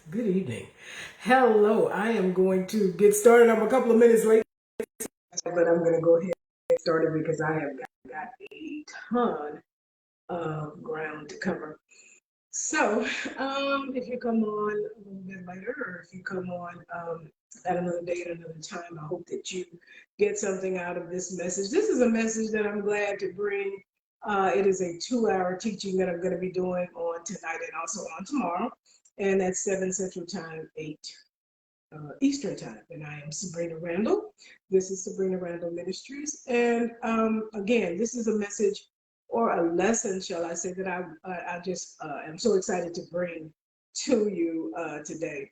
Good evening. Hello. I am going to get started. I'm a couple of minutes late, but I'm going to go ahead and get started because I have got a ton of ground to cover. So, if you come on a little bit later, or if you come on at another day at another time, I hope that you get something out of this message. This is a message that I'm glad to bring. It is a 2-hour teaching that I'm going to be doing on tonight and also on tomorrow, and that's 7 Central Time, 8 Eastern Time. And I am Sabrina Randle. This is Sabrina Randle Ministries. And again, this is a message or a lesson, shall I say, that I just am so excited to bring to you today.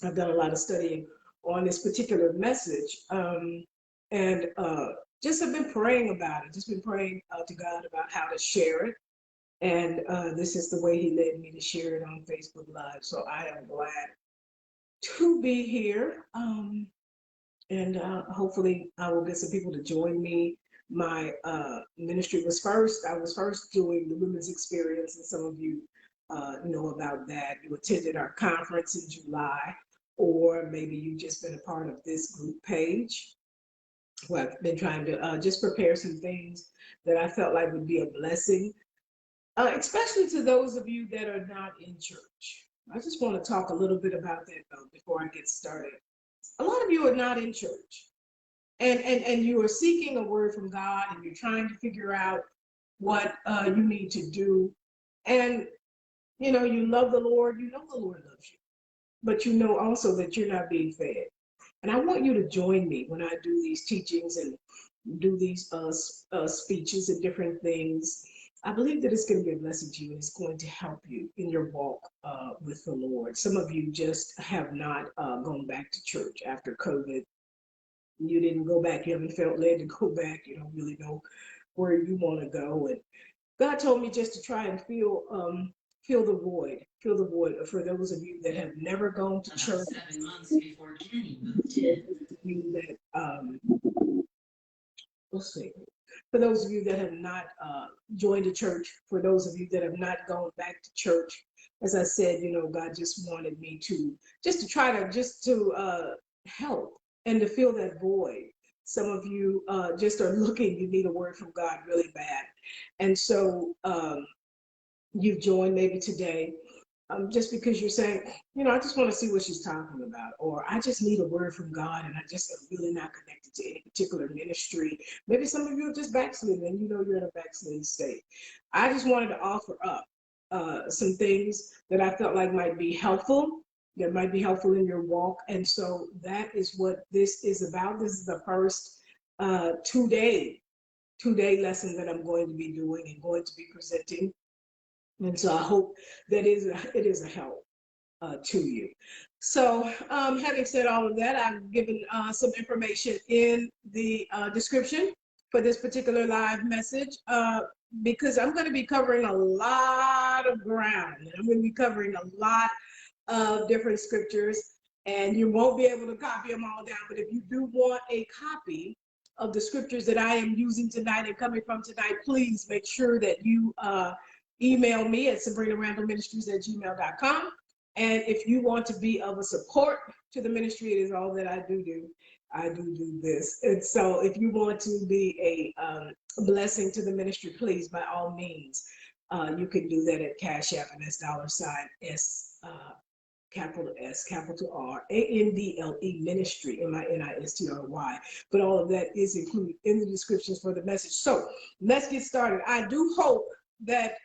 I've done a lot of studying on this particular message and just have been praying about it, just been praying to God about how to share it. And this is the way he led me to share it on Facebook Live. So I am glad to be here. And hopefully I will get some people to join me. My ministry was first. I was first doing the women's experience, and some of you know about that. You attended our conference in July, or maybe you've just been a part of this group page. Well, I've been trying to just prepare some things that I felt like would be a blessing, especially to those of you that are not in church. I just want to talk a little bit about that though before I get started. A lot of you are not in church, and you are seeking a word from God, and you're trying to figure out what you need to do. And you love the Lord, you know the Lord loves you, but you know also that you're not being fed. And I want you to join me when I do these teachings and do these speeches and different things. I believe that it's going to be a blessing to you, and it's going to help you in your walk with the Lord. Some of you just have not gone back to church after COVID. You didn't go back. You haven't felt led to go back. You don't really know where you want to go. And God told me just to try and feel the void for those of you that have never gone to church. 7 months before Kenny moved in. You that let's see. For those of you that have not joined a church, for those of you that have not gone back to church, as I said, God just wanted me to try to help and to fill that void. Some of you just are looking, you need a word from God really bad. And so you've joined maybe today just because you're saying, I just want to see what she's talking about, or I just need a word from God and I just am really not connected to any particular ministry. Maybe some of you are just backsliding and you're in a backsliding state. I just wanted to offer up some things that I felt like might be helpful, that might be helpful in your walk. And so that is what this is about. This is the first two-day lesson that I'm going to be doing and going to be presenting. And so I hope that it is a help to you. So having said all of that, I've given some information in the description for this particular live message because I'm going to be covering a lot of ground. And I'm going to be covering a lot of different scriptures, and you won't be able to copy them all down. But if you do want a copy of the scriptures that I am using tonight and coming from tonight, please make sure that you email me at sabrinarandleministries@gmail.com. And if you want to be of a support to the ministry, it is all that I do. I do this. And so if you want to be a blessing to the ministry, please, by all means, you can do that at Cash App, and that's $S, capital S, capital R, ANDLE ministry, MINISTRY. But all of that is included in the descriptions for the message. So let's get started. I do hope that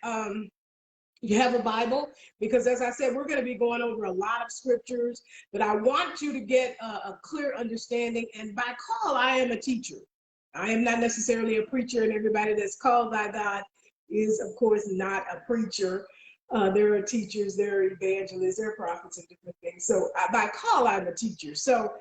you have a Bible, because as I said, we're going to be going over a lot of scriptures, but I want you to get a clear understanding. And by call, I am a teacher. I am not necessarily a preacher, and everybody that's called by God is, of course, not a preacher. There are teachers, there are evangelists, there are prophets, and different things. So by call, I'm a teacher. So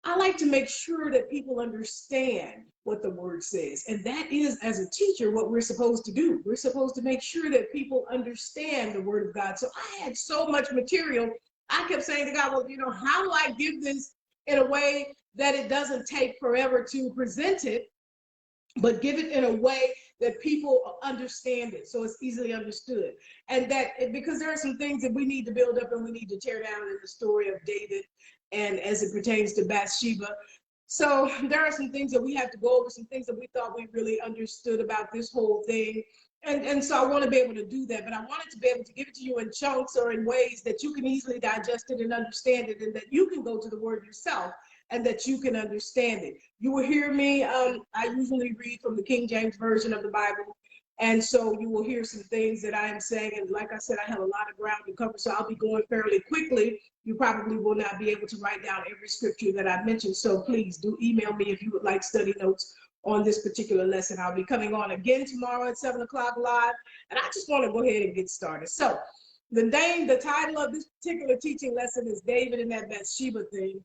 I like to make sure that people understand what the word says. And that is, as a teacher, what we're supposed to do. We're supposed to make sure that people understand the word of God. So I had so much material. I kept saying to God, well, how do I give this in a way that it doesn't take forever to present it? but give it in a way that people understand it, so it's easily understood. And that, because there are some things that we need to build up and we need to tear down in the story of David and as it pertains to Bathsheba. So there are some things that we have to go over, some things that we thought we really understood about this whole thing. And so I want to be able to do that, but I wanted to be able to give it to you in chunks or in ways that you can easily digest it and understand it, and that you can go to the word yourself and that you can understand it. You will hear me, I usually read from the King James Version of the Bible, and so you will hear some things that I am saying, and like I said, I have a lot of ground to cover, so I'll be going fairly quickly. You probably will not be able to write down every scripture that I mentioned, so please do email me if you would like study notes on this particular lesson. I'll be coming on again tomorrow at 7 o'clock live, and I just want to go ahead and get started. So the title of this particular teaching lesson is David and that Bathsheba thing.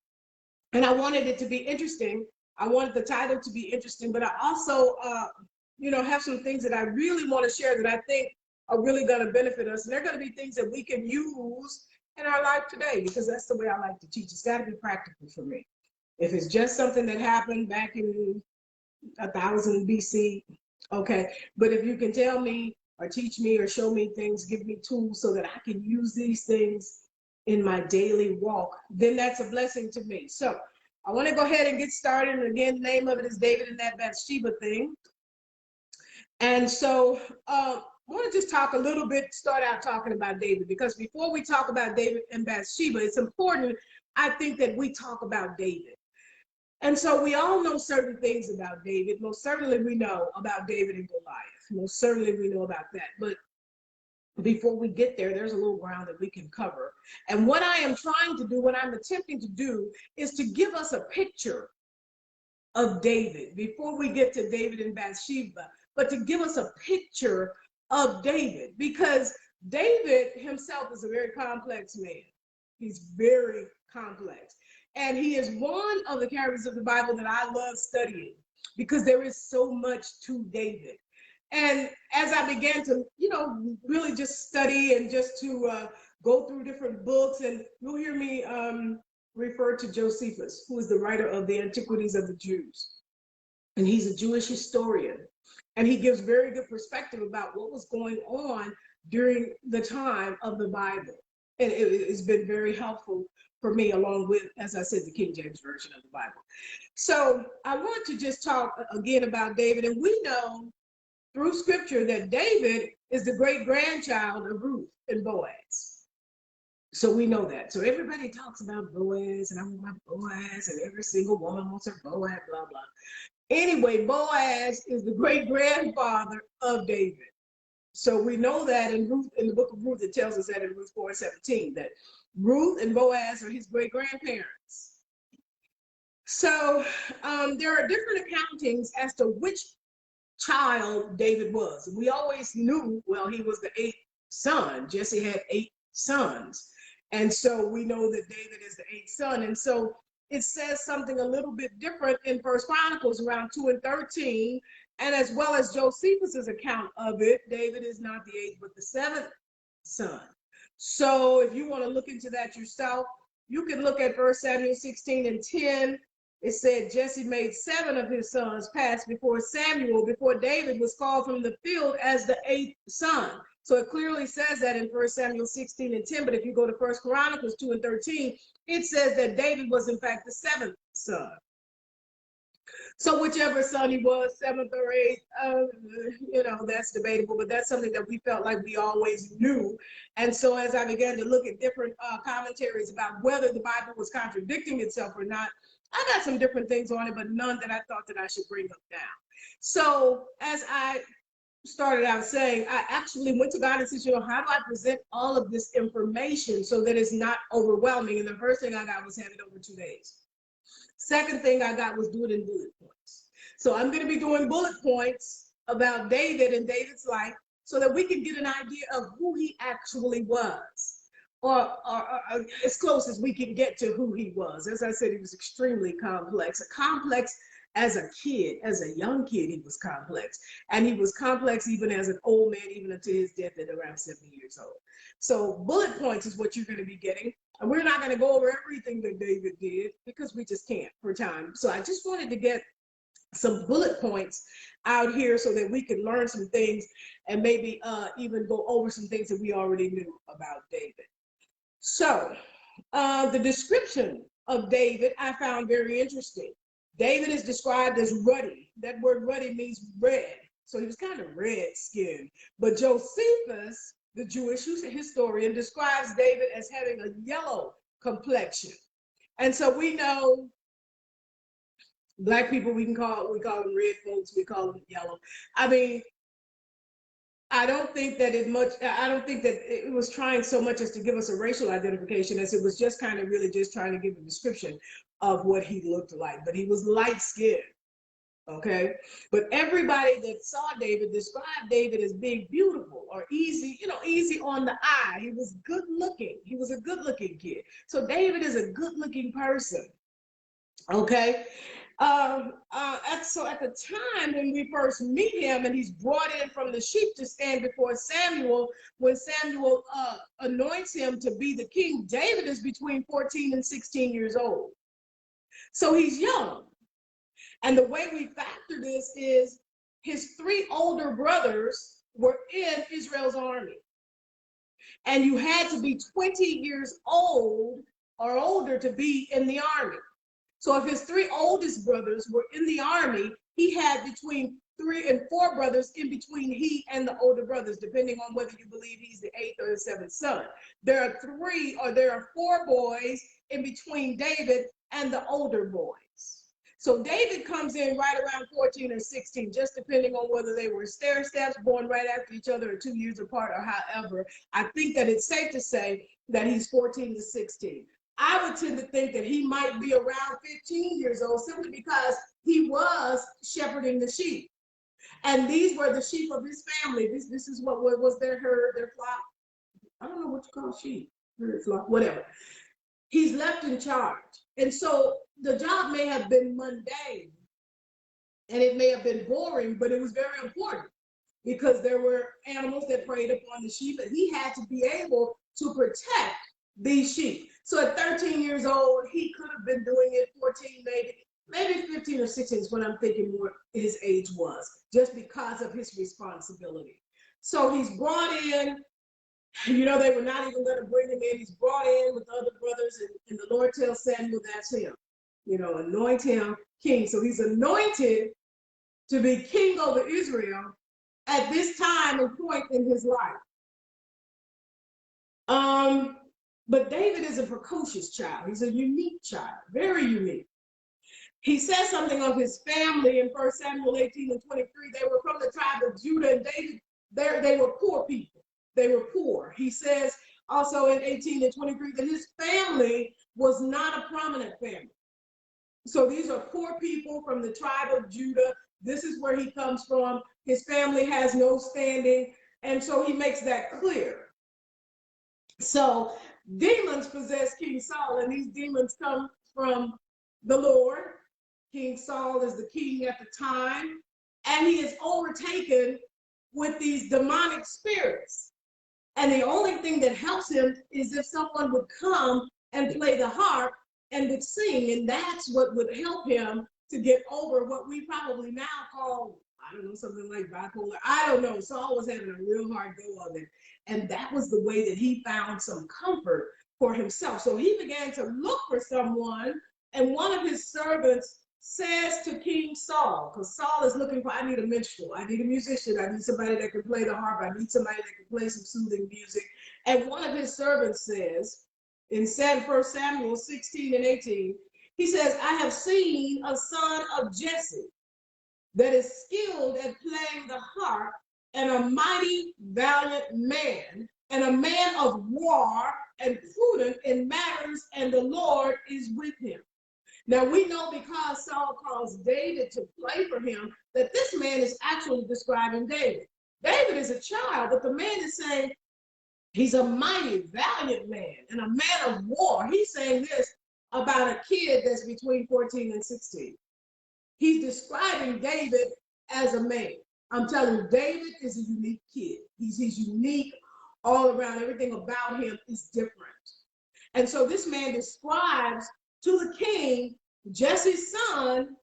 And I wanted it to be interesting. I wanted the title to be interesting, but I also, have some things that I really want to share that I think are really going to benefit us. And they're going to be things that we can use in our life today, because that's the way I like to teach. It's got to be practical for me. If it's just something that happened back in 1000 BC, okay. But if you can tell me or teach me or show me things, give me tools so that I can use these things in my daily walk, then that's a blessing to me. So I want to go ahead and get started. And again, the name of it is David and that Bathsheba thing. And so I want to just talk a little bit, start out talking about David, because before we talk about David and Bathsheba, it's important, I think, that we talk about David. And so we all know certain things about David. Most certainly we know about David and Goliath. Most certainly we know about that. But before we get there, there's a little ground that we can cover. And what I am trying to do, what I'm attempting to do, is to give us a picture of David before we get to David and Bathsheba, but to give us a picture of David, because David himself is a very complex man. He's very complex. And he is one of the characters of the Bible that I love studying, because there is so much to David. And as I began to, really just study and just to go through different books, and you'll hear me refer to Josephus, who is the writer of the Antiquities of the Jews. And he's a Jewish historian. And he gives very good perspective about what was going on during the time of the Bible. And it's been very helpful for me, along with, as I said, the King James Version of the Bible. So I want to just talk again about David. And we know through scripture that David is the great grandchild of Ruth and Boaz. So we know that. So everybody talks about Boaz, and I want my Boaz, and every single woman wants her Boaz, blah, blah. Anyway, Boaz is the great grandfather of David. So we know that in Ruth, in the book of Ruth, it tells us that in Ruth 4:17, that Ruth and Boaz are his great grandparents. So there are different accountings as to which child David was. We always knew, well, he was the 8th son. Jesse had 8 sons. And so we know that David is the 8th son. And so it says something a little bit different in First Chronicles around 2 and 13. And as well as Josephus's account of it, David is not the 8th, but the 7th son. So if you want to look into that yourself, you can look at 1 Samuel 16 and 10. It said Jesse made 7 of his sons pass before Samuel, before David was called from the field as the 8th son. So it clearly says that in 1 Samuel 16 and 10. But if you go to 1 Chronicles 2 and 13, it says that David was in fact the 7th son. So whichever son he was, 7th or 8th, that's debatable, but that's something that we felt like we always knew. And so as I began to look at different commentaries about whether the Bible was contradicting itself or not, I got some different things on it, but none that I thought that I should bring up now. So as I started out saying, I actually went to God and said, how do I present all of this information so that it's not overwhelming? And the first thing I got was have it over 2 days. Second thing I got was do it in bullet points. So I'm going to be doing bullet points about David and David's life so that we can get an idea of who he actually was. Or as close as we can get to who he was. As I said, he was extremely complex. Complex as a kid, as a young kid, he was complex. And he was complex even as an old man, even until his death at around 70 years old. So bullet points is what you're going to be getting. And we're not going to go over everything that David did because we just can't for time. So I just wanted to get some bullet points out here so that we can learn some things and maybe even go over some things that we already knew about David. So the description of David I found very interesting. David is described as ruddy. That word ruddy means red. So he was kind of red skinned. But Josephus, the Jewish historian, describes David as having a yellow complexion. And so we know Black people, we call them red folks, we call them yellow. I mean, I don't think that it was trying so much as to give us a racial identification as it was just kind of really just trying to give a description of what he looked like. But he was light skinned, okay? But everybody that saw David described David as being beautiful or easy, easy on the eye. He was good looking. He was a good looking kid. So David is a good looking person, okay? So at the time when we first meet him and he's brought in from the sheep to stand before Samuel, when Samuel anoints him to be the king, David is between 14 and 16 years old. So he's young. And the way we factor this is his 3 older brothers were in Israel's army. And you had to be 20 years old or older to be in the army. So if his 3 oldest brothers were in the army, he had between 3 and 4 brothers in between he and the older brothers, depending on whether you believe he's the 8th or the 7th son. There are 4 boys in between David and the older boys. So David comes in right around 14 or 16, just depending on whether they were stair steps, born right after each other or 2 years apart or however. I think that it's safe to say that he's 14 to 16. I would tend to think that he might be around 15 years old simply because he was shepherding the sheep. And these were the sheep of his family. This is what was their herd, their flock. I don't know what you call sheep, herd, flock, whatever. He's left in charge. And so the job may have been mundane and it may have been boring, but it was very important because there were animals that preyed upon the sheep and he had to be able to protect these sheep. So at 13 years old, he could have been doing it, 14 maybe 15 or 16 is what I'm thinking more his age was, just because of his responsibility. So he's brought in, they were not even going to bring him in. He's brought in with other brothers, and the Lord tells Samuel that's him, anoint him king. So he's anointed to be king over Israel at this time and point in his life. But David is a precocious child. He's a unique child, very unique. He says something of his family in 1 Samuel 18 and 23. They were from the tribe of Judah, and David, they were poor people. They were poor. He says also in 18 and 23 that his family was not a prominent family. So these are poor people from the tribe of Judah. This is where he comes from. His family has no standing. And so he makes that clear. So demons possess King Saul, and these demons come from the Lord. King Saul is the king at the time, and he is overtaken with these demonic spirits. And the only thing that helps him is if someone would come and play the harp and would sing, and that's what would help him to get over what we probably now call, I don't know, something like bipolar. I don't know. Saul was having a real hard go of it. And that was the way that he found some comfort for himself. So he began to look for someone, and one of his servants says to King Saul, because Saul is looking for, I need a minstrel, I need a musician, I need somebody that can play the harp, I need somebody that can play some soothing music. And one of his servants says, in 1 Samuel 16 and 18, he says, I have seen a son of Jesse that is skilled at playing the harp, and a mighty valiant man, and a man of war, and prudent in matters, and the Lord is with him. Now we know, because Saul calls David to play for him, that this man is actually describing David. David is a child, but the man is saying he's a mighty valiant man and a man of war. He's saying this about a kid that's between 14 and 16. He's describing David as a man. I'm telling you, David is a unique kid. He's unique all around. Everything about him is different. And so this man describes to the king Jesse's son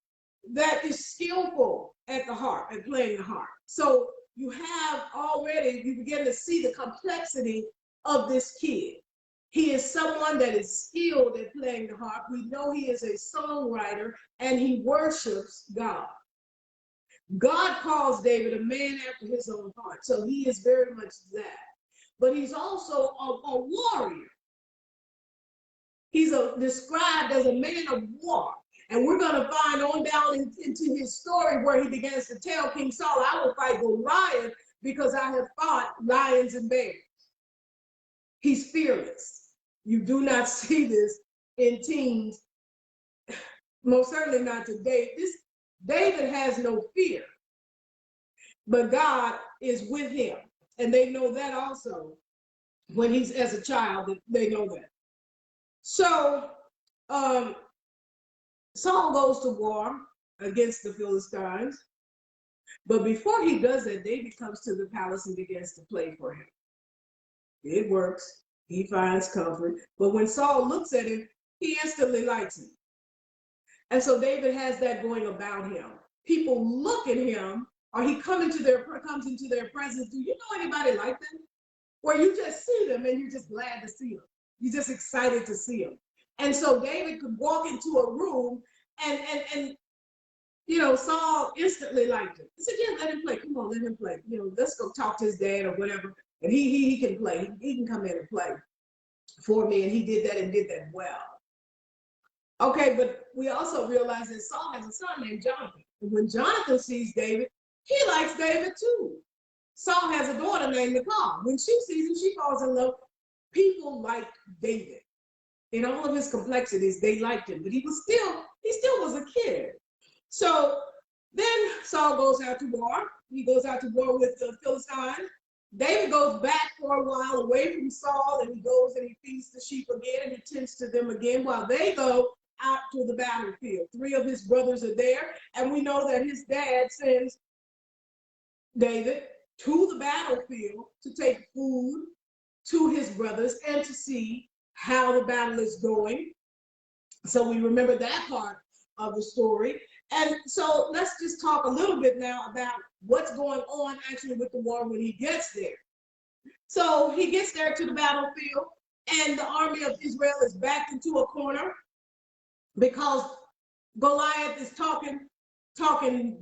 that is skillful at the harp, at playing the harp. So you have already, you begin to see the complexity of this kid. He is someone that is skilled at playing the harp. We know he is a songwriter and he worships God. God calls David a man after his own heart. So he is very much that. But he's also a warrior. He's described as a man of war. And we're going to find on down into his story where he begins to tell King Saul, I will fight Goliath because I have fought lions and bears. He's fearless. You do not see this in teens, most certainly not today. David has no fear, but God is with him. And they know that also when he's as a child, they know that. So Saul goes to war against the Philistines. But before he does that, David comes to the palace and begins to play for him. It works. He finds comfort. But when Saul looks at him, he instantly likes him. And so David has that going about him. People look at him, or he comes into their presence. Do you know anybody like them? Where you just see them and you're just glad to see them. You're just excited to see them. And so David could walk into a room and you know, Saul instantly liked him. He said, yeah, let him play. Come on, let him play. You know, let's go talk to his dad or whatever. And he can play. He can come in and play for me. And he did that and did that well. Okay, but we also realize that Saul has a son named Jonathan. And when Jonathan sees David, he likes David too. Saul has a daughter named Michal. When she sees him, she falls in love. People liked David. In all of his complexities, they liked him. But he still was a kid. So then Saul goes out to war. He goes out to war with the Philistines. David goes back for a while away from Saul, and he goes and he feeds the sheep again, and he tends to them again while they go out to the battlefield. 3 of his brothers are there, and we know that his dad sends David to the battlefield to take food to his brothers and to see how the battle is going. So we remember that part of the story. And so let's just talk a little bit now about what's going on actually with the war when he gets there. So he gets there to the battlefield, and the army of Israel is backed into a corner because Goliath is talking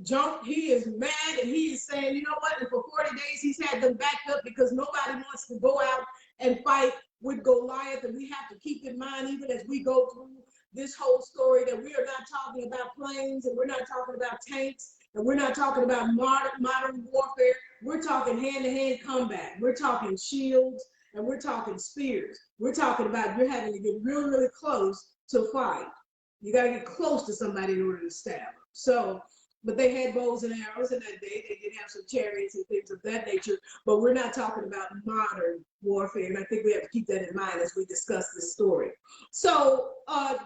junk. He is mad, and he is saying, you know what? And for 40 days, he's had them backed up because nobody wants to go out and fight with Goliath. And we have to keep in mind, even as we go through this whole story, that we are not talking about planes, and we're not talking about tanks, and we're not talking about modern warfare. We're talking hand-to-hand combat. We're talking shields, and we're talking spears. We're talking about you're having to get really, really close to fight. You got to get close to somebody in order to stab them. So, but they had bows and arrows in that day. They did have some chariots and things of that nature, but we're not talking about modern warfare. And I think we have to keep that in mind as we discuss this story. So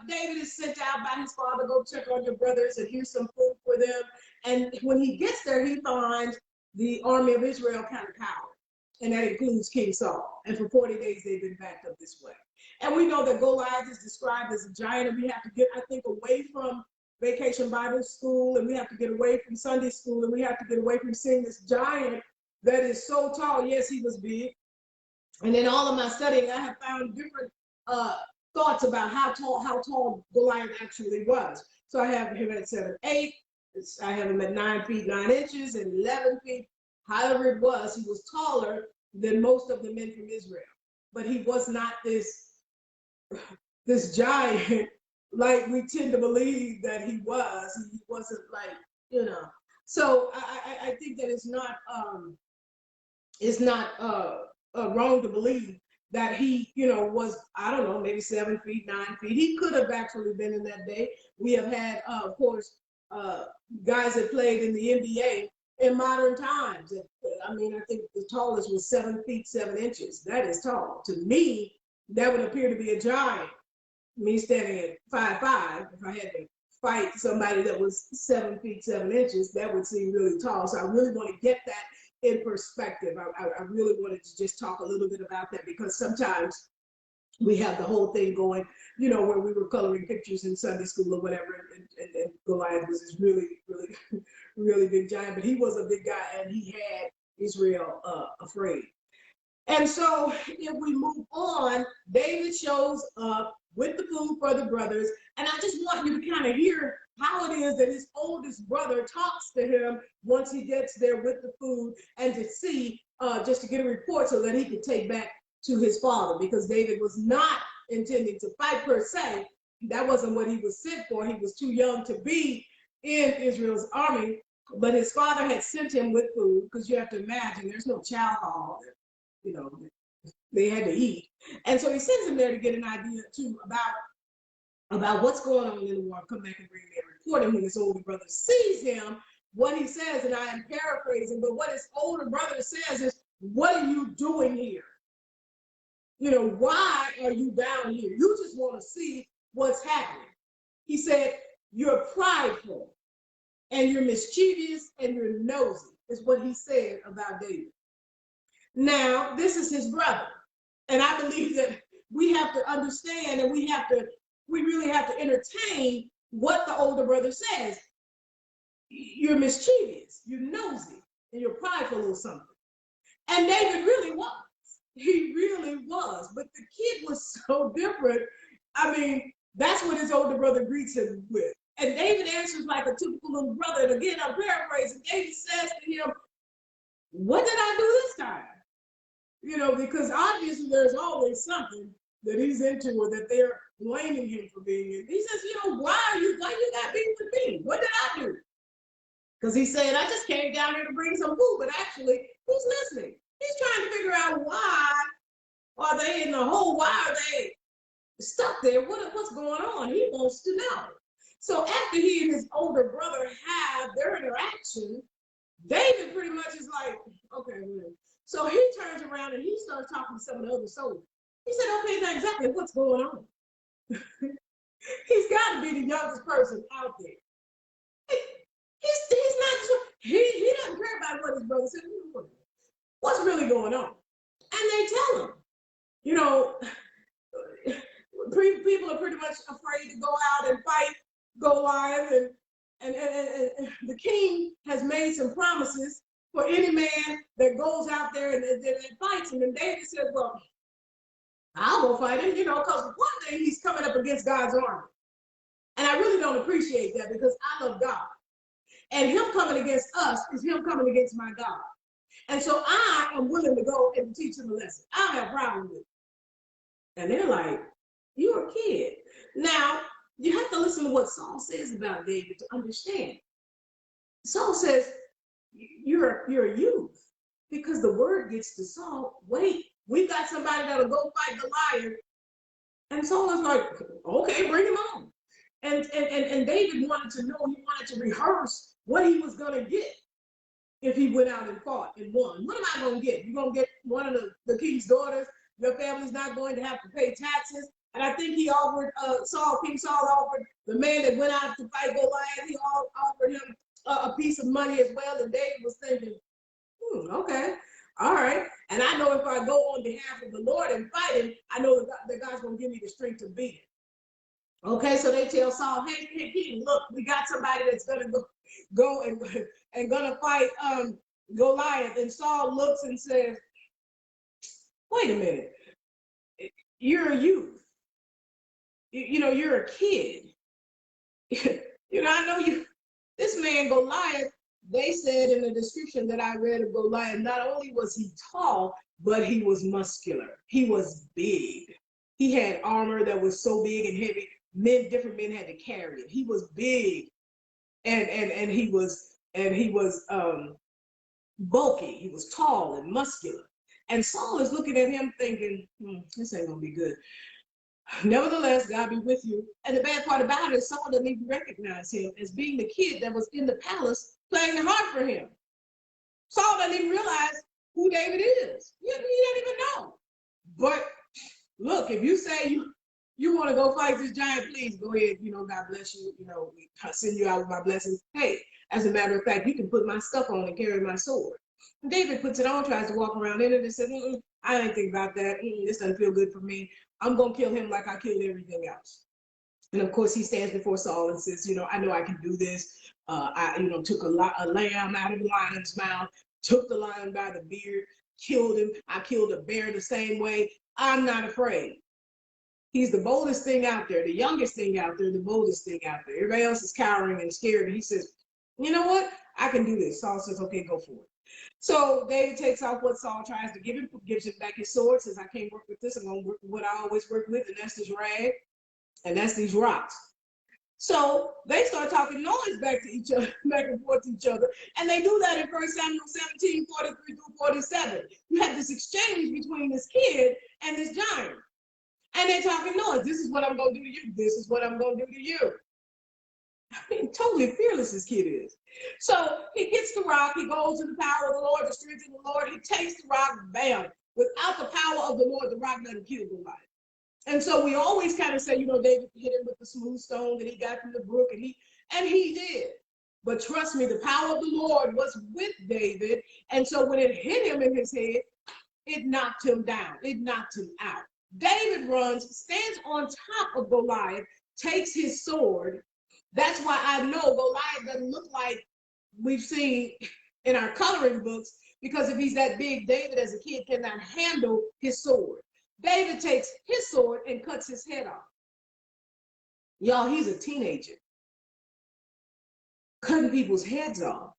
David is sent out by his father, go check on your brothers and here's some food for them. And when he gets there, he finds the army of Israel kind of cowered. And that includes King Saul. And for 40 days, they've been backed up this way. And we know that Goliath is described as a giant, and we have to get, I think, away from Vacation Bible School, and we have to get away from Sunday school, and we have to get away from seeing this giant that is so tall. Yes, he was big. And in all of my studying, I have found different thoughts about how tall Goliath actually was. So I have him at 7'8". I have him at 9 feet 9 inches and 11 feet. However it was, he was taller than most of the men from Israel. But he was not this giant like we tend to believe that he was. He wasn't like, you know. So I think that it's not wrong to believe that he, you know, was, I don't know, maybe 7 feet, 9 feet. He could have actually been in that day. We have had, of course, guys that played in the NBA in modern times. I mean, I think the tallest was 7 feet 7 inches. That is tall. To me, that would appear to be a giant. Me standing at 5'5", if I had to fight somebody that was 7 feet 7 inches, that would seem really tall. So I really want to get that in perspective. I really wanted to just talk a little bit about that, because sometimes we have the whole thing going, you know, where we were coloring pictures in Sunday school or whatever, and Goliath was this really, really, really big giant, but he was a big guy, and he had Israel afraid. And so if we move on, David shows up with the food for the brothers, and I just want you to kind of hear how it is that his oldest brother talks to him once he gets there with the food, and to see, just to get a report so that he could take back to his father, because David was not intending to fight per se. That wasn't what he was sent for. He was too young to be in Israel's army, but his father had sent him with food, because you have to imagine there's no chow hall, you know, they had to eat. And so he sends him there to get an idea too about what's going on in the war, come back and bring me a report. And when his older brother sees him, what he says, and I am paraphrasing, but what his older brother says is, "What are you doing here? You know, why are you down here? You just want to see what's happening." He said, "You're prideful, and you're mischievous, and you're nosy," is what he said about David. Now, this is his brother. And I believe that we have to understand, and we really have to entertain what the older brother says. You're mischievous, you're nosy, and you're prideful or something. And David really was. He really was. But the kid was so different. I mean, that's what his older brother greets him with. And David answers like a typical little brother. And again, I'm paraphrasing. David says to him, "What did I do this time?" You know, because obviously there's always something that he's into or that they're blaming him for being in. He says, "You know, why you got beef with me? What did I do?" Because he's saying, "I just came down here to bring some food," but actually, who's listening? He's trying to figure out, why are they in the hole? Why are they stuck there? What's going on? He wants to know. So after he and his older brother have their interaction, David pretty much is like, "Okay, well." So he turns around and he starts talking to some of the other soldiers. He said, "Okay, now exactly what's going on?" He's got to be the youngest person out there. He's not sure. He doesn't care about what his brother said. What's really going on? And they tell him, you know, people are pretty much afraid to go out and fight Goliath, and the king has made some promises for any man that goes out there and fights him. And David says, "Well, I'll go fight him, you know, because one day he's coming up against God's army." And I really don't appreciate that, because I love God. And him coming against us is him coming against my God. And so I am willing to go and teach him a lesson. I don't have a problem with it. And they're like, "You're a kid." Now, you have to listen to what Saul says about David to understand. Saul says, you're a youth, because the word gets to Saul, "Wait, we got somebody that'll go fight Goliath." And Saul is like, "Okay, bring him on." And David wanted to know, he wanted to rehearse what he was going to get if he went out and fought and won. What am I going to get? You're going to get one of the king's daughters. Your family's not going to have to pay taxes. And I think he offered, King Saul offered the man that went out to fight Goliath, he offered him a piece of money as well. And David was thinking, okay, all right. And I know if I go on behalf of the Lord and fight him, I know that God's going to give me the strength to beat him. Okay, so they tell Saul, hey, King, look, we got somebody that's going to go and going to fight Goliath. And Saul looks and says, "Wait a minute, you're a youth. You know, you're a kid. You know, I know you, this man Goliath," they said in the description that I read of Goliath, not only was he tall, but he was muscular. He was big. He had armor that was so big and heavy, different men had to carry it. He was big, and he was bulky. He was tall and muscular. And Saul is looking at him thinking, this ain't gonna be good. Nevertheless, God be with you. And the bad part about it is Saul didn't even recognize him as being the kid that was in the palace playing the harp for him. Saul doesn't even realize who David is. He doesn't even know. But look, if you say you want to go fight this giant, please go ahead. You know, God bless you. You know, I send you out with my blessings. Hey, as a matter of fact, you can put my stuff on and carry my sword. And David puts it on, tries to walk around in it, and says, I didn't think about that. This doesn't feel good for me. I'm going to kill him like I killed everything else. And of course, he stands before Saul and says, I know I can do this. I, took a lamb out of the lion's mouth, took the lion by the beard, killed him. I killed a bear the same way. I'm not afraid. He's the boldest thing out there, the youngest thing out there, the boldest thing out there. Everybody else is cowering and scared. And he says, you know what? I can do this. Saul says, okay, go for it. So David takes off what Saul tries to give him, gives him back his sword, says, I can't work with this. I'm going to work with what I always work with, and that's this rag, and that's these rocks. So they start talking noise back to each other, back and forth to each other. And they do that in 1 Samuel 17, 43 through 47. You have this exchange between this kid and this giant. And they're talking noise. This is what I'm going to do to you. This is what I'm going to do to you. I mean, totally fearless this kid is. So he gets the rock. He goes to the power of the Lord, the strength of the Lord. He takes the rock, bam. Without the power of the Lord, the rock doesn't kill Goliath. And so we always kind of say, David hit him with the smooth stone that he got from the brook, and he did. But trust me, the power of the Lord was with David. And so when it hit him in his head, it knocked him down. It knocked him out. David runs, stands on top of Goliath, takes his sword. That's why I know Goliath doesn't look like we've seen in our coloring books, because if he's that big, David as a kid cannot handle his sword. David takes his sword and cuts his head off. Y'all, he's a teenager. Cutting people's heads off.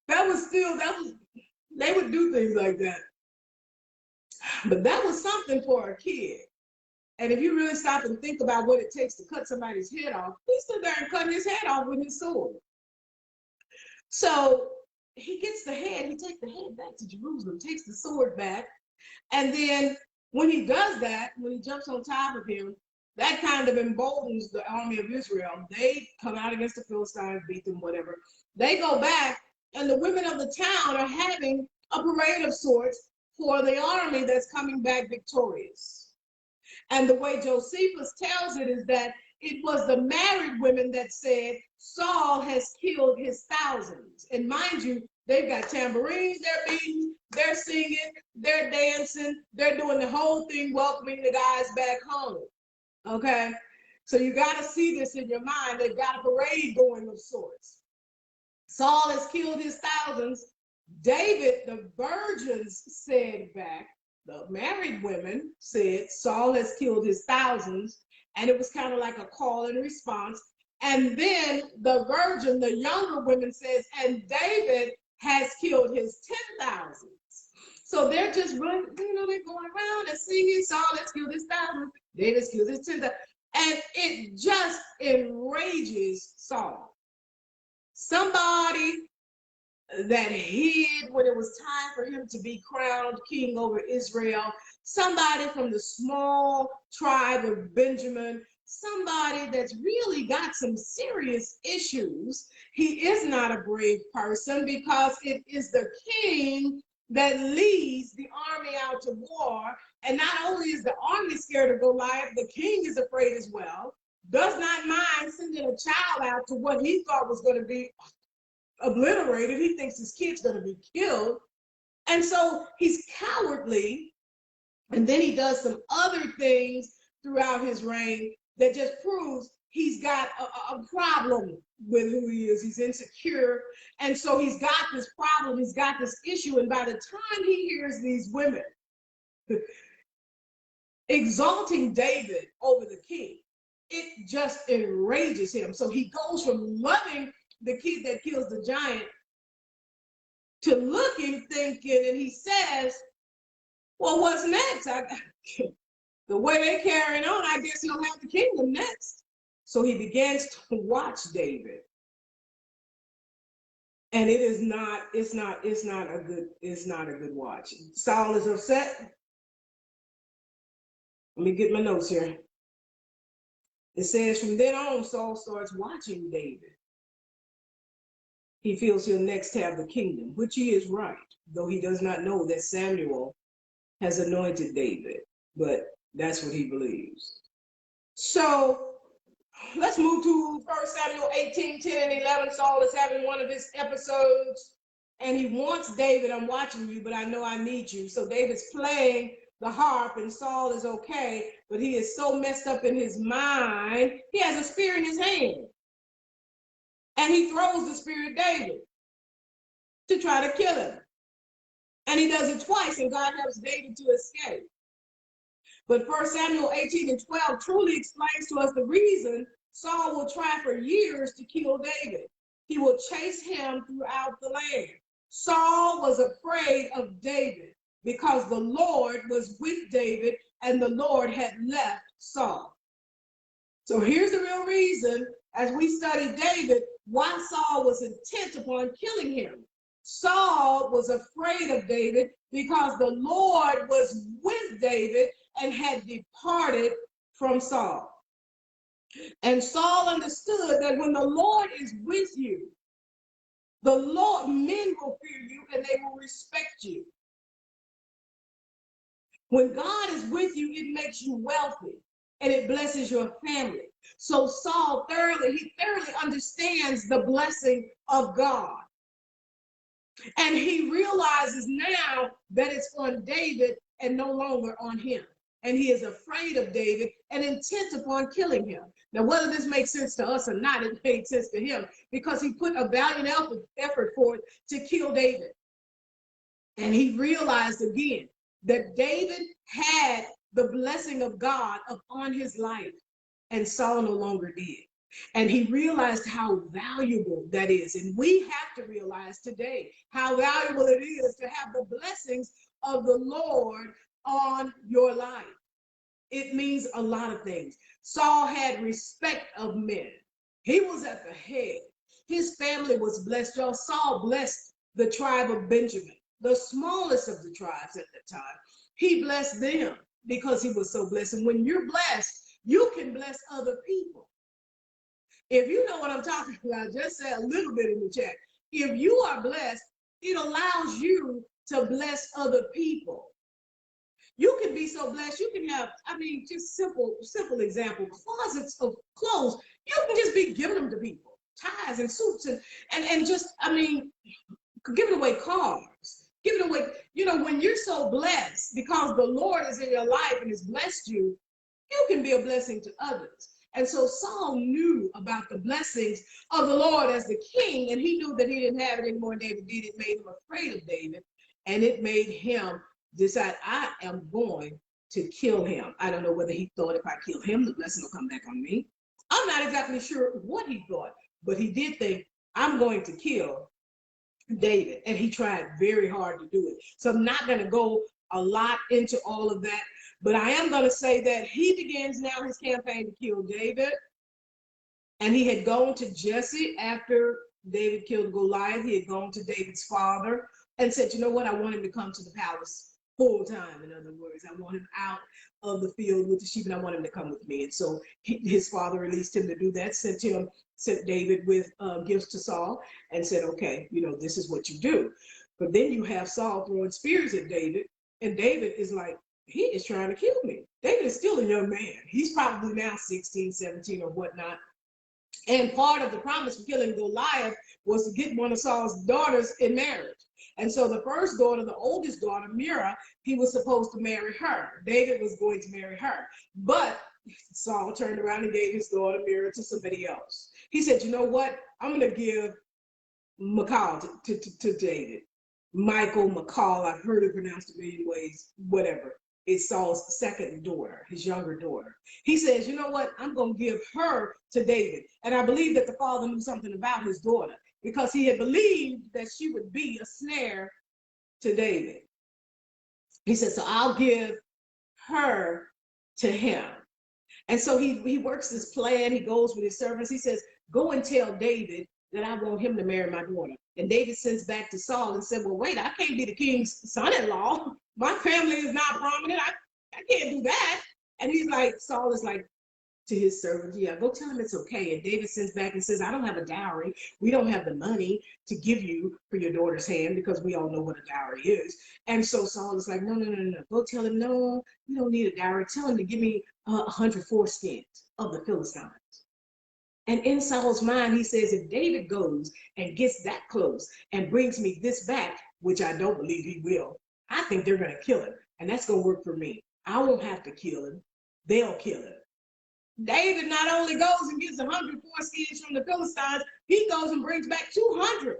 They would do things like that. But that was something for a kid. And if you really stop and think about what it takes to cut somebody's head off, he stood there and cut his head off with his sword. So he gets the head, he takes the head back to Jerusalem, takes the sword back. And then when he does that, when he jumps on top of him, that kind of emboldens the army of Israel. They come out against the Philistines, beat them, whatever. They go back, and the women of the town are having a parade of sorts for the army that's coming back victorious. And the way Josephus tells it is that it was the married women that said, Saul has killed his thousands. And mind you, they've got tambourines, they're beating, they're singing, they're dancing, they're doing the whole thing, welcoming the guys back home. Okay? So you got to see this in your mind. They've got a parade going of sorts. Saul has killed his thousands. David, the virgins said back, the married women said, Saul has killed his thousands. And it was kind of like a call and response. And then the virgin, the younger women says, and David has killed his 10,000s. So they're just running, they're going around and singing, Saul has killed his thousands, David's killed his 10,000. And it just enrages Saul. Somebody that hid when it was time for him to be crowned king over Israel, somebody from the small tribe of Benjamin, somebody that's really got some serious issues. He is not a brave person because it is the king that leads the army out to war. And not only is the army scared of Goliath, the king is afraid as well, does not mind sending a child out to what he thought was going to be obliterated. He thinks his kid's going to be killed. And so he's cowardly. And then he does some other things throughout his reign that just proves he's got a problem with who he is. He's insecure. And so he's got this problem. He's got this issue. And by the time he hears these women exalting David over the king, it just enrages him. So he goes from loving the kid that kills the giant to looking, thinking, and he says, well, what's next? The way they're carrying on, I guess he'll have the kingdom next. So he begins to watch David. And it's not a good watch. Saul is upset. Let me get my notes here. It says from then on, Saul starts watching David. He feels he'll next have the kingdom, which he is right, though he does not know that Samuel has anointed David, but that's what he believes. So let's move to 1 Samuel 18, 10 and 11. Saul is having one of his episodes, and he wants David, I'm watching you, but I know I need you. So David's playing the harp and Saul is okay, but he is so messed up in his mind, he has a spear in his hand. And he throws the spear at David to try to kill him. And he does it twice, and God helps David to escape. But 1 Samuel 18:12 truly explains to us the reason Saul will try for years to kill David. He will chase him throughout the land. Saul was afraid of David because the Lord was with David and the Lord had left Saul. So here's the real reason, as we study David, why Saul was intent upon killing him. Saul was afraid of David because the Lord was with David and had departed from Saul. And Saul understood that when the Lord is with you, the Lord, men will fear you and they will respect you. When God is with you, it makes you wealthy and it blesses your family. So Saul thoroughly understands the blessing of God. And he realizes now that it's on David and no longer on him. And he is afraid of David and intent upon killing him. Now, whether this makes sense to us or not, it made sense to him because he put a valiant effort forth to kill David. And he realized again that David had the blessing of God upon his life, and Saul no longer did. And he realized how valuable that is. And we have to realize today how valuable it is to have the blessings of the Lord on your life. It means a lot of things. Saul had respect of men. He was at the head. His family was blessed. Y'all, Saul blessed the tribe of Benjamin, the smallest of the tribes at the time. He blessed them because he was so blessed. And when you're blessed, you can bless other people. If you know what I'm talking about, just say a little bit in the chat. If you are blessed, it allows you to bless other people. You can be so blessed, you can have, just simple example, closets of clothes. You can just be giving them to people, ties and suits and just, giving away cars, giving away, when you're so blessed because the Lord is in your life and has blessed you, you can be a blessing to others. And so Saul knew about the blessings of the Lord as the king, and he knew that he didn't have it anymore. David did. It made him afraid of David, and it made him decide, I am going to kill him. I don't know whether he thought if I kill him, the blessing will come back on me. I'm not exactly sure what he thought, but he did think, I'm going to kill David. And he tried very hard to do it. So I'm not going to go a lot into all of that, but I am going to say that he begins now his campaign to kill David. And he had gone to Jesse after David killed Goliath. He had gone to David's father and said, you know what, I want him to come to the palace full time. In other words, I want him out of the field with the sheep and I want him to come with me. And so his father released him to do that, sent David with gifts to Saul and said, okay, this is what you do. But then you have Saul throwing spears at David, and David is like, he is trying to kill me. David is still a young man. He's probably now 16, 17 or whatnot. And part of the promise for killing Goliath was to get one of Saul's daughters in marriage. And so the first daughter, the oldest daughter, Mira, he was supposed to marry her. David was going to marry her. But Saul turned around and gave his daughter Mira to somebody else. He said, you know what? I'm going to give Michal to David. Michael, Michal, I've heard it pronounced a million ways, whatever. It's Saul's second daughter, his younger daughter. He says, you know what? I'm going to give her to David. And I believe that the father knew something about his daughter because he had believed that she would be a snare to David. He said, so I'll give her to him. And so he works this plan. He goes with his servants. He says, go and tell David that I want him to marry my daughter. And David sends back to Saul and said, well, wait, I can't be the king's son-in-law. My family is not prominent. I can't do that. And he's like, Saul is like to his servants, yeah, go tell him it's okay. And David sends back and says, I don't have a dowry. We don't have the money to give you for your daughter's hand because we all know what a dowry is. And so Saul is like, no. Go tell him, no, you don't need a dowry. Tell him to give me 100 foreskins of the Philistines. And in Saul's mind, he says, if David goes and gets that close and brings me this back, which I don't believe he will, I think they're going to kill him. and that's going to work for me. I won't have to kill him. They'll kill him. David not only goes and gets 100 foreskins from the Philistines, he goes and brings back 200.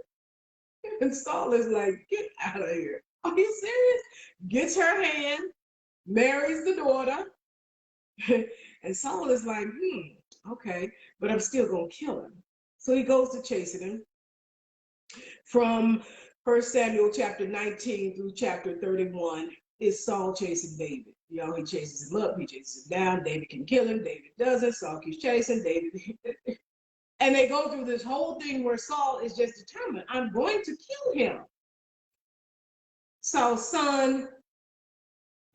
And Saul is like, get out of here. Are you serious? Gets her hand, marries the daughter. And Saul is like, okay, but I'm still going to kill him. So he goes to chasing him. From 1 Samuel chapter 19 through chapter 31 is Saul chasing David. You know, he chases him up, he chases him down. David can kill him, David doesn't. Saul keeps chasing David. And they go through this whole thing where Saul is just determined, I'm going to kill him. Saul's son,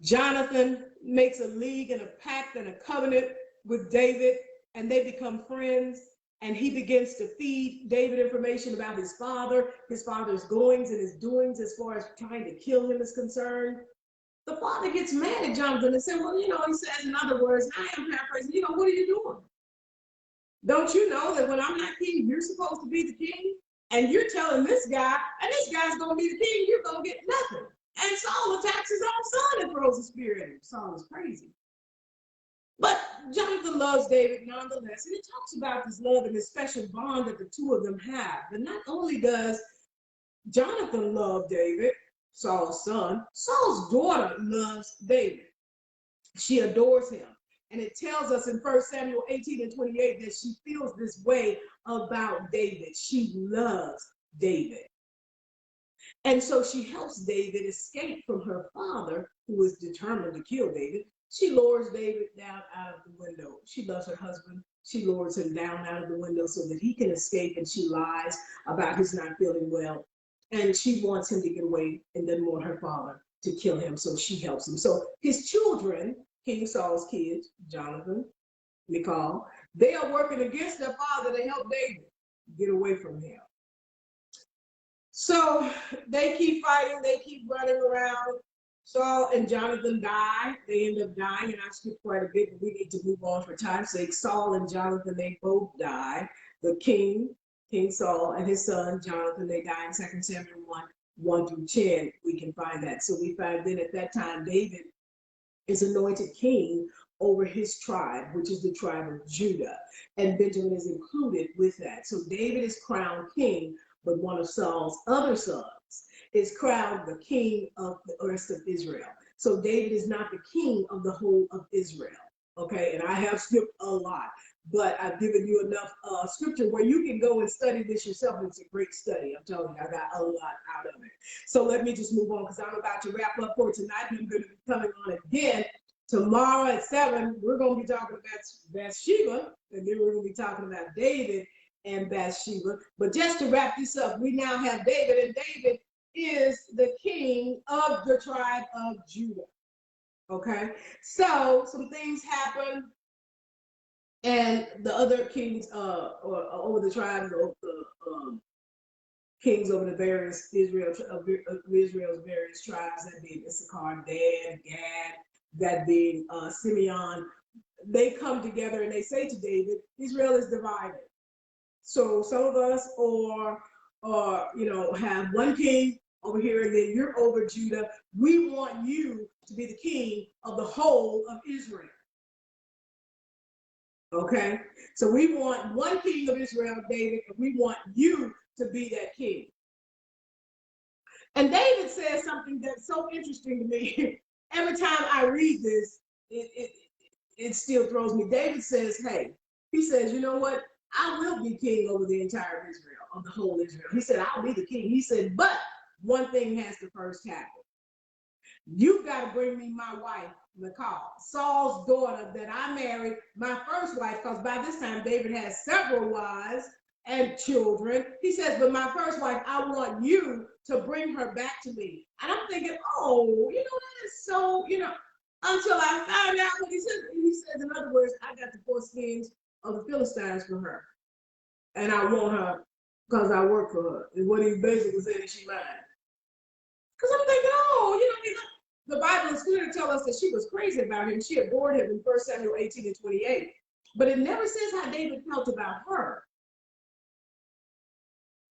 Jonathan, makes a league and a pact and a covenant with David, and they become friends. And he begins to feed David information about his father's goings and his doings as far as trying to kill him is concerned. The father gets mad at Jonathan and said, well, he says, in other words, I am paraphrasing, what are you doing? Don't you know that when I'm not king, you're supposed to be the king? And you're telling this guy, and this guy's going to be the king, you're going to get nothing. And Saul attacks his own son and throws a spear at him. Saul is crazy. But Jonathan loves David nonetheless. And it talks about this love and this special bond that the two of them have. But not only does Jonathan love David, Saul's son, Saul's daughter loves David. She adores him. And it tells us in 1 Samuel 18 and 28 that she feels this way about David. She loves David. And so she helps David escape from her father, who is determined to kill David. She lowers David down out of the window. She loves her husband. She lowers him down out of the window so that he can escape, and she lies about his not feeling well. And she wants him to get away and doesn't want her father to kill him, so she helps him. So his children, King Saul's kids, Jonathan, Michal, they are working against their father to help David get away from him. So they keep fighting, they keep running around. Saul and Jonathan die. They end up dying, and I skipped quite a bit, but we need to move on for time's sake. Saul and Jonathan, they both die. The king, King Saul, and his son, Jonathan, they die in 2 Samuel 1 through 10. We can find that. So we find then at that time, David is anointed king over his tribe, which is the tribe of Judah. And Benjamin is included with that. So David is crowned king, but one of Saul's other sons is crowned the king of the rest of Israel. So David is not the king of the whole of Israel. Okay, and I have skipped a lot, but I've given you enough scripture where you can go and study this yourself. It's a great study. I'm telling you, I got a lot out of it. So let me just move on because I'm about to wrap up for tonight. And I'm going to be coming on again tomorrow at 7. We're going to be talking about Bathsheba, and then we're going to be talking about David and Bathsheba. But just to wrap this up, we now have David, and David is the king of the tribe of Judah. Okay, so some things happen, and the other kings or over the tribes of the kings over the various Israel's various tribes, that being Issachar, Dan, Gad, that being Simeon, they come together and they say to David, Israel is divided. So some of us have one king over here, and then you're over Judah. We want you to be the king of the whole of Israel. Okay? So we want one king of Israel, David, and we want you to be that king. And David says something that's so interesting to me. Every time I read this, it still throws me. David says, hey, he says, you know what? I will be king over the entire Israel, of the whole Israel. He said, I'll be the king. He said, but one thing has to first happen. You've got to bring me my wife, Michal, Saul's daughter that I married, my first wife, because by this time David has several wives and children. He says, but my first wife, I want you to bring her back to me. And I'm thinking, oh, that is so, until I found out what he says. He says, in other words, I got the foreskins of the Philistines for her. And I want her because I work for her. And what he basically said is she lied. Because I'm thinking, the Bible is clear to tell us that she was crazy about him. She adored him in 1 Samuel 18 and 28. But it never says how David felt about her.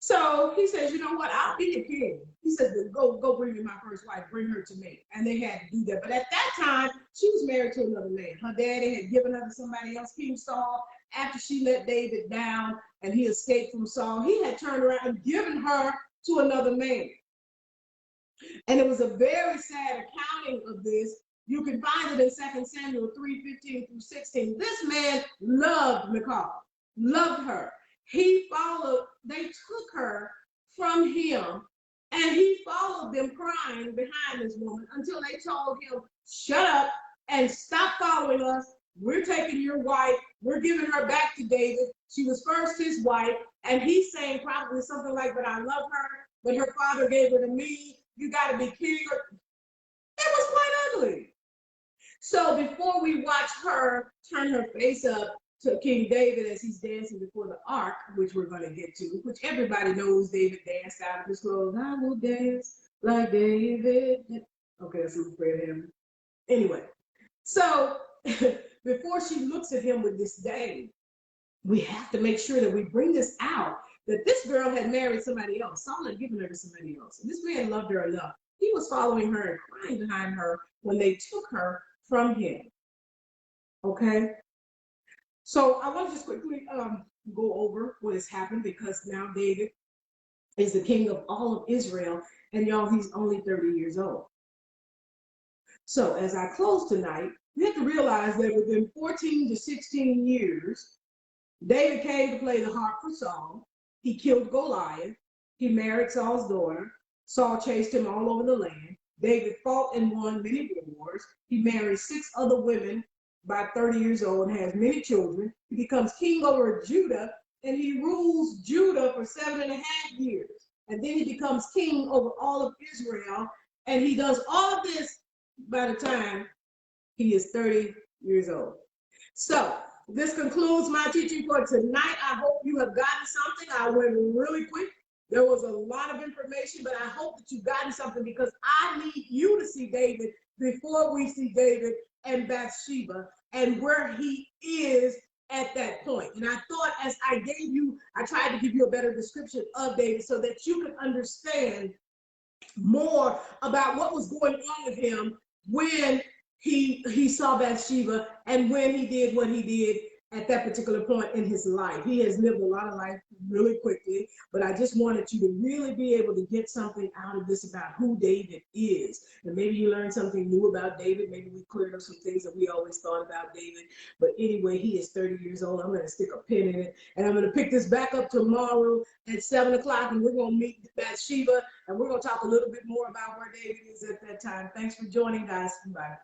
So he says, you know what? I'll be the king. He says, go bring me my first wife. Bring her to me. And they had to do that. But at that time, she was married to another man. Her daddy had given her to somebody else, King Saul. After she let David down and he escaped from Saul, he had turned around and given her to another man. And it was a very sad accounting of this. You can find it in 2 Samuel 3:15 through 16. This man loved Michal, loved her. They took her from him, and he followed them crying behind this woman until they told him, shut up and stop following us. We're taking your wife. We're giving her back to David. She was first his wife, and he's saying probably something like, but I love her, but her father gave her to me. You got to be king. It was quite ugly. So before we watch her turn her face up to King David as he's dancing before the ark, which we're going to get to, which everybody knows David danced out of his clothes. I will dance like David. Okay, that's a prayer to him. Anyway, so before she looks at him with disdain, we have to make sure that we bring this out, that this girl had married somebody else. Saul had given her to somebody else. And this man loved her enough. He was following her and crying behind her when they took her from him. Okay? So I want to just quickly go over what has happened, because now David is the king of all of Israel, and y'all, he's only 30 years old. So as I close tonight, you have to realize that within 14 to 16 years, David came to play the harp for Saul. He killed Goliath. He married Saul's daughter. Saul chased him all over the land. David fought and won many wars. He married 6 other women by 30 years old and has many children. He becomes king over Judah, and he rules Judah for 7.5 years. And then he becomes king over all of Israel. And he does all of this by the time he is 30 years old. So this concludes my teaching for tonight. I hope you have gotten something. I went really quick. There was a lot of information, but I hope that you've gotten something, because I need you to see David before we see David and Bathsheba and where he is at that point. And I thought, as I tried to give you a better description of David so that you can understand more about what was going on with him when he saw Bathsheba and when he did what he did at that particular point in his life. He has lived a lot of life really quickly, but I just wanted you to really be able to get something out of this about who David is. And maybe you learned something new about David. Maybe we cleared up some things that we always thought about David. But anyway, he is 30 years old. I'm going to stick a pin in it. And I'm going to pick this back up tomorrow at 7 o'clock, and we're going to meet Bathsheba, and we're going to talk a little bit more about where David is at that time. Thanks for joining, guys. Bye.